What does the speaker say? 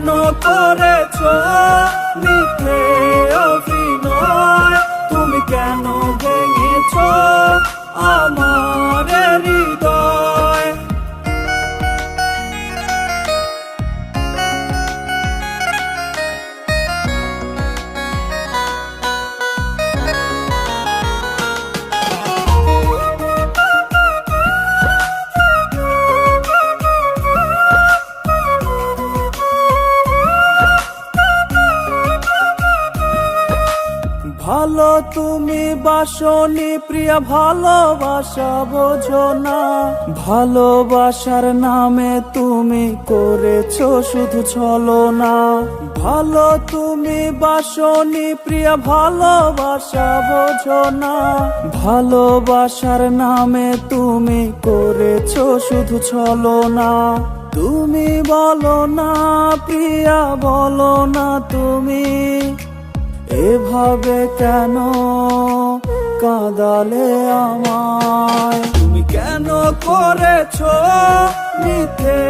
কেন করেছো মিথ্যে অভিনয়? তুমি কেন ভেঙেছো আমার হৃদয়? ভালো তুমি বাসনি প্রিয়া, ভালোবাসা বোঝো না। ভালোবাসার নামে তুমি করেছো শুধু ছলনা। ভালো তুমি বাসনি প্রিয়া, ভালোবাসা বোঝো না। ভালোবাসার নামে তুমি করেছো শুধু ছলনা। তুমি বলো না প্রিয়া, বলো না তুমি এভাবে কেন কাঁদালে আমায়? তুমি কেন করেছো মিথ্যে